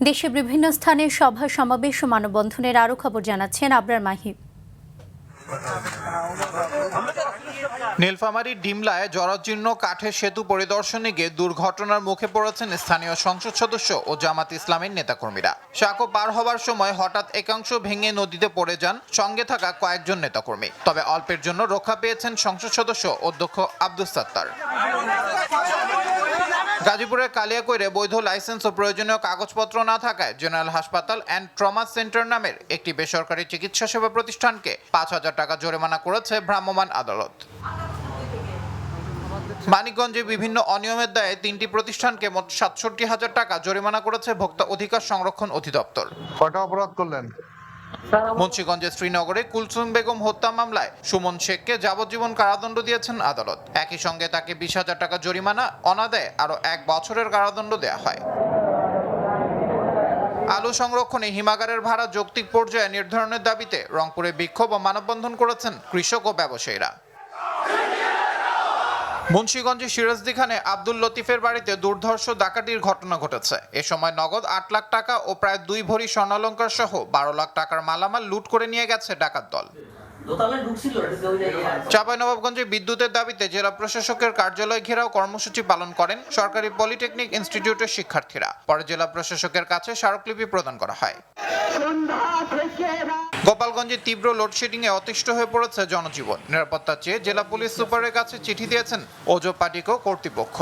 দেশের বিভিন্ন স্থানে সভা সমাবেশ ও মানববন্ধনের আরও খবর জানাচ্ছেন আবরার মাহি। নীলফামারীর ডিমলায় জরাজীর্ণ কাঠের সেতু পরিদর্শনে গিয়ে দুর্ঘটনার মুখে পড়েছেন স্থানীয় সংসদ সদস্য ও জামাত ইসলামের নেতাকর্মীরা। সাঁকো পার হবার সময় হঠাৎ একাংশ ভেঙে নদীতে পড়ে যান সঙ্গে থাকা কয়েকজন নেতাকর্মী। তবে অল্পের জন্য রক্ষা পেয়েছেন সংসদ সদস্য অধ্যক্ষ আব্দুস সাত্তার। গাজীপুরের কালিয়াকৈরে বৈধ লাইসেন্স ও প্রয়োজনীয় কাগজপত্র না থাকায় জেনারেল হাসপাতাল অ্যান্ড ট্রমা সেন্টার নামের একটি বেসরকারি চিকিৎসা সেবা প্রতিষ্ঠানকে ৫,০০০ টাকা জরিমানা করেছে ভ্রাম্যমাণ আদালত। মানিকগঞ্জে বিভিন্ন অনিয়মের দায়ে ৩টি প্রতিষ্ঠানকে মোট ৬৭,০০০ টাকা জরিমানা করেছে ভোক্তা অধিকার সংরক্ষণ অধিদপ্তর। কয়টা অপরাধ করলেন? মুন্সিগঞ্জের শ্রীনগরে কুলসুম বেগম হত্যা মামলায় সুমন শেখকে যাবজ্জীবন কারাদণ্ড দিয়েছেন আদালত। একই সঙ্গে তাকে ২০,০০০ টাকা জরিমানা, অনাদায়ে আরও ১ বছরের কারাদণ্ড দেওয়া হয়। আলু সংরক্ষণে হিমাগারের ভাড়া যৌক্তিক পর্যায়ে নির্ধারণের দাবিতে রংপুরে বিক্ষোভ ও মানববন্ধন করেছেন কৃষক ও ব্যবসায়ীরা। মুন্সিগঞ্জের সিরাজদিখানে আব্দুল লতিফের বাড়িতে দুর্ধর্ষ ডাকাতির ঘটনা ঘটেছে। এ সময় নগদ ৮ লাখ টাকা ও প্রায় ২ ভরি স্বর্ণালংকার সহ ১২ লাখ টাকার মালামাল লুট করে নিয়ে গেছে ডাকাত দল। চাঁপাইনবাবগঞ্জে বিদ্যুতের দাবিতে জেলা প্রশাসকের কার্যালয় ঘেরাও কর্মসূচি পালন করেন সরকারি পলিটেকনিক ইনস্টিটিউটের শিক্ষার্থীরা। পরে জেলা প্রশাসকের কাছে স্মারকলিপি প্রদান করা হয়। গোপালগঞ্জে তীব্র লোডশেডিং এ অতিষ্ঠ হয়ে পড়েছে জনজীবন। নিরাপত্তা চেয়ে জেলা পুলিশ সুপারের কাছে চিঠি দিয়েছেন ওজো পাটিকো কর্তৃপক্ষ।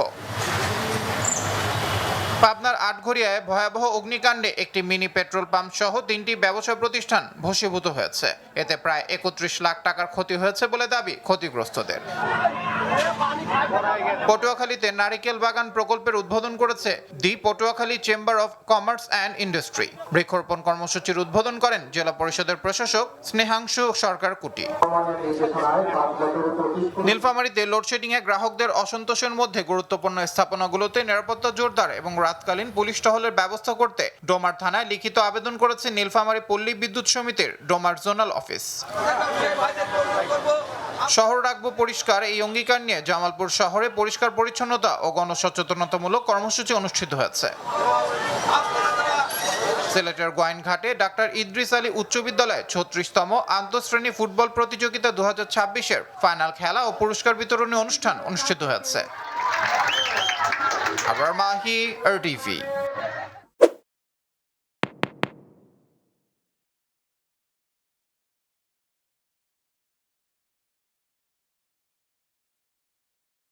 পাবনার আটঘরিয়ায় ভয়াবহ অগ্নিকাণ্ডে একটি মিনি পেট্রোল পাম্প সহ ৩টি ব্যবসা প্রতিষ্ঠান ভস্মীভূত হয়েছে। এতে প্রায় ৩১ লাখ টাকার ক্ষতি হয়েছে বলে দাবি ক্ষতিগ্রস্তদের। পটুয়াখালীতে নারিকেল বাগান প্রকল্পের উদ্বোধন করেছে the Patuakhali chamber of commerce and industry. বৃক্ষরোপণ কর্মসূচির উদ্বোধন করেন জেলা পরিষদের প্রশাসক স্নেহাংশু সরকার কুটি। নীলফামারীতে লোডশেডিং এ গ্রাহকদের অসন্তোষের মধ্যে গুরুত্বপূর্ণ স্থাপনাগুলোতে নিরাপত্তা জোরদার এবং রাতকালীন পুলিশ টহলের ব্যবস্থা করতে ডোমার থানায় লিখিত আবেদন করেছে নীলফামারী পল্লী বিদ্যুৎ সমিতির ডোমার জোনাল অফিস। শহর রাখবো পরিষ্কার, এই অঙ্গীকার নিয়ে জামালপুর শহরে পরিষ্কার পরিচ্ছন্নতা ও গণসচেতনতামূলক কর্মসূচি অনুষ্ঠিত হয়েছে। সিলেটের গোয়াইনঘাটে ডাক্তার ইদ্রিস আলী উচ্চ বিদ্যালয়ে ৩৬তম আন্তঃশ্রেণী ফুটবল প্রতিযোগিতা ২০২৬-এর ফাইনাল খেলা ও পুরস্কার বিতরণী অনুষ্ঠান অনুষ্ঠিত হয়েছে। আবরার মাহি, RTV।